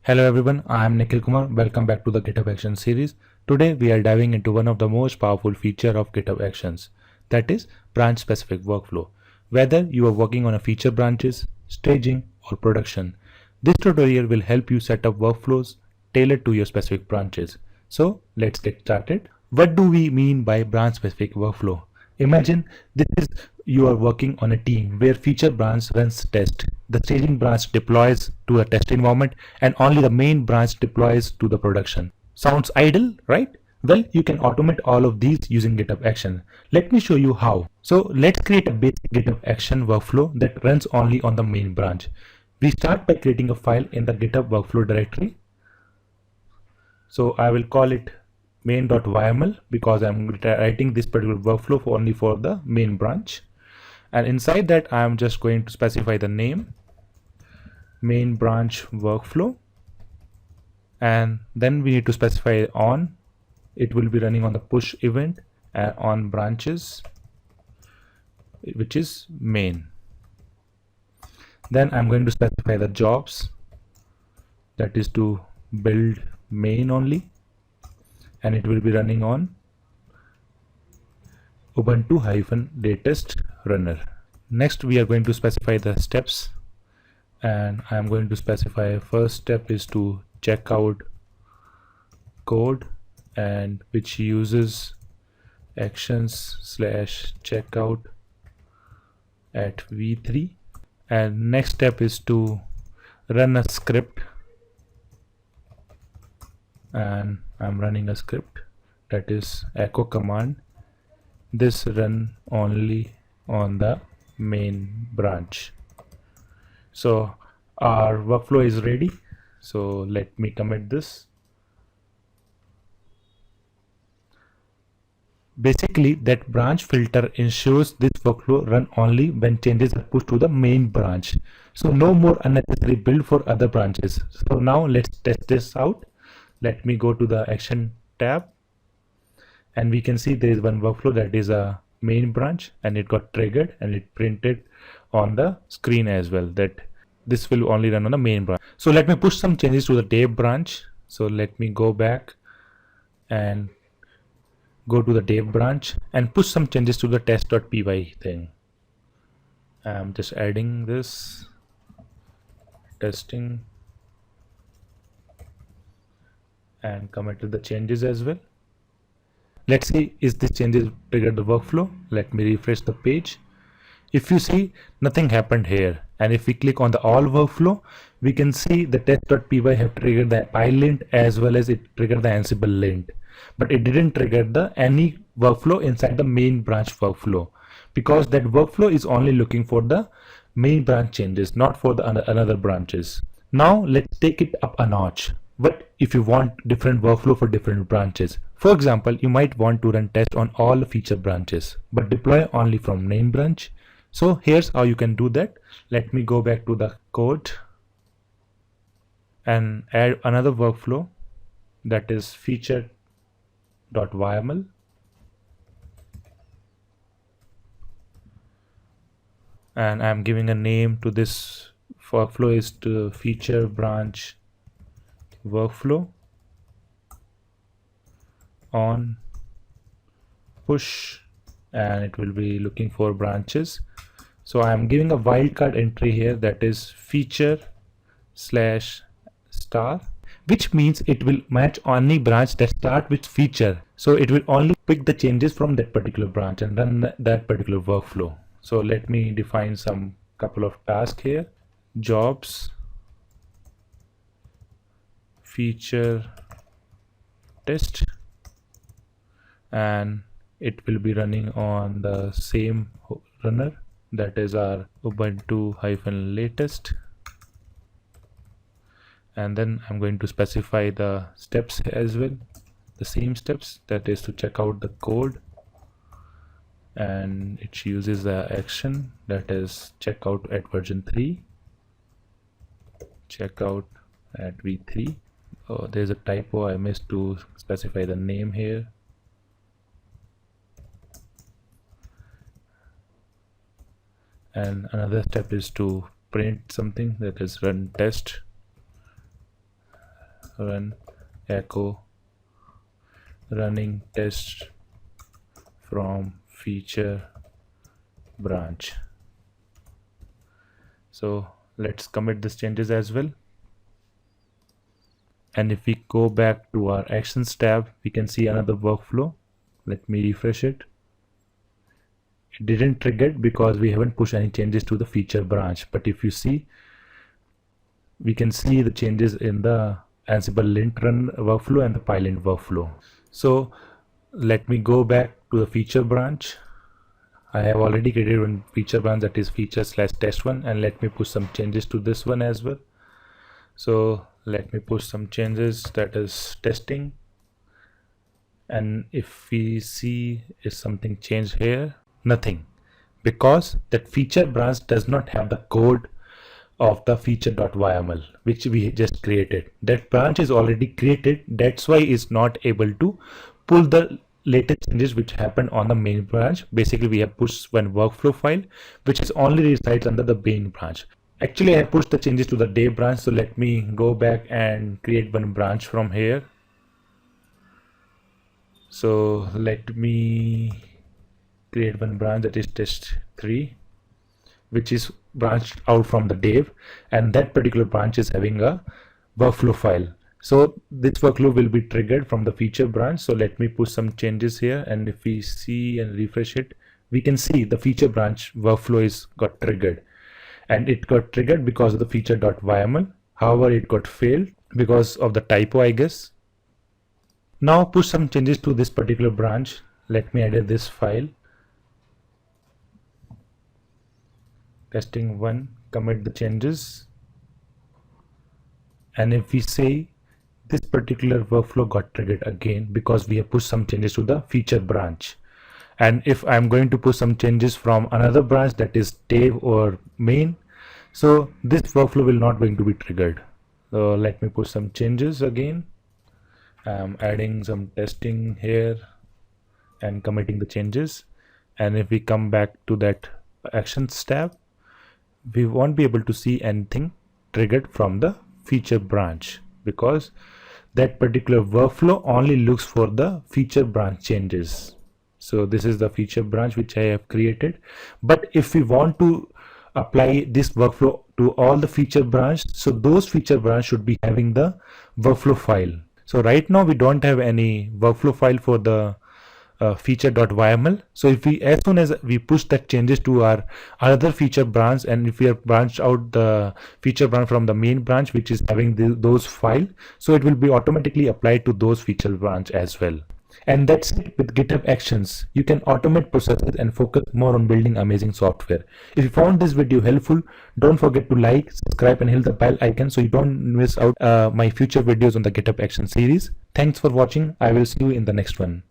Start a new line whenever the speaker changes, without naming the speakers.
Hello everyone, I am Nikhil Kumar. Welcome back to the GitHub Actions series. Today we are diving into one of the most powerful feature of GitHub Actions, that is branch specific workflow. Whether you are working on a feature branches, staging or production, this tutorial will help you set up workflows tailored to your specific branches. So let's get started. What do we mean by branch specific workflow? Imagine this is you are working on a team where feature branch runs test. The staging branch deploys to a test environment and only the main branch deploys to the production. Sounds idle, right? Well, you can automate all of these using GitHub Action. Let me show you how. So let's create a basic GitHub Action workflow that runs only on the main branch. We start by creating a file in the GitHub workflow directory. So I will call it main.yml because I'm writing this particular workflow only for the main branch. And inside that I'm just going to specify the name, main branch workflow, and then we need to specify on. It will be running on the push event and on branches, which is main. Then I'm going to specify the jobs, that is to build main only, and it will be running on Ubuntu-latest runner. Next we are going to specify the steps, and I am going to specify first step is to check out code, and which uses actions/checkout at v3, and next step is to run a script, and I'm running a script that is echo command. This run only on the main branch. So our workflow is ready. So let me commit this. Basically, that branch filter ensures this workflow run only when changes are pushed to the main branch. So no more unnecessary build for other branches. So now let's test this out. Let me go to the action tab, and we can see there is one workflow that is a main branch, and it got triggered and it printed on the screen as well that this will only run on the main branch. So let me push some changes to the dev branch. So let me go back and go to the dev branch and push some changes to the test.py thing. I'm just adding this testing and committed the changes as well. Let's see, is this changes triggered the workflow? Let me refresh the page. If you see, nothing happened here, and if we click on the all workflow, we can see the test.py have triggered the PyLint as well as it triggered the Ansible lint, but it didn't trigger the any workflow inside the main branch workflow, because that workflow is only looking for the main branch changes, not for the another branches. Now let's take it up a notch. What if you want different workflow for different branches? For example, you might want to run test on all feature branches but deploy only from main branch. So here's how you can do that. Let me go back to the code and add another workflow, that is feature.yml, and I'm giving a name to this workflow is to feature branch workflow on push, and it will be looking for branches. So I am giving a wildcard entry here, that is feature/star, which means it will match only branch that start with feature. So it will only pick the changes from that particular branch and run that particular workflow. So let me define some couple of tasks here. Jobs, feature test, and it will be running on the same runner, that is our Ubuntu-latest. And then I'm going to specify the steps as well, the same steps, that is to check out the code, and it uses the action, that is checkout at version 3, checkout at v3. Oh, there's a typo, I missed to specify the name here. And another step is to print something, that is run test run echo running test from feature branch. So let's commit these changes as well. And if we go back to our actions tab, we can see another workflow. Let me refresh it. It didn't trigger it because we haven't pushed any changes to the feature branch. But if you see, we can see the changes in the Ansible lint run workflow and the pylint workflow. So let me go back to the feature branch. I have already created one feature branch, that is feature/test1, and let me push some changes to this one as well. So let me push some changes, that is testing. And if we see, is something changed here? Nothing, because that feature branch does not have the code of the feature.yml which we just created. That branch is already created, that's why it's not able to pull the latest changes which happened on the main branch. Basically we have pushed one workflow file which is only resides under the main branch. Actually I have pushed the changes to the dev branch, so let me go back and create one branch from here. So let me create one branch, that is test3, which is branched out from the dev, and that particular branch is having a workflow file. So this workflow will be triggered from the feature branch. So let me push some changes here, and if we see and refresh it, we can see the feature branch workflow is got triggered, and it got triggered because of the feature.yml. However, it got failed because of the typo, I guess. Now push some changes to this particular branch. Let me edit this file. Testing1, commit the changes, and if we say, this particular workflow got triggered again because we have pushed some changes to the feature branch. And if I'm going to push some changes from another branch, that is dev or main, so this workflow will not going to be triggered. So let me push some changes again. I'm adding some testing here and committing the changes. And if we come back to that actions tab, we won't be able to see anything triggered from the feature branch because that particular workflow only looks for the feature branch changes. So this is the feature branch which I have created. But if we want to apply this workflow to all the feature branch, so those feature branch should be having the workflow file. So right now we don't have any workflow file for the feature.yml. So if we, as soon as we push that changes to our other feature branch, and if we have branched out the feature branch from the main branch which is having those file, so it will be automatically applied to those feature branch as well. And that's it with GitHub Actions. You can automate processes and focus more on building amazing software. If you found this video helpful, don't forget to like, subscribe and hit the bell icon so you don't miss out my future videos on the GitHub Actions series. Thanks for watching. I will see you in the next one.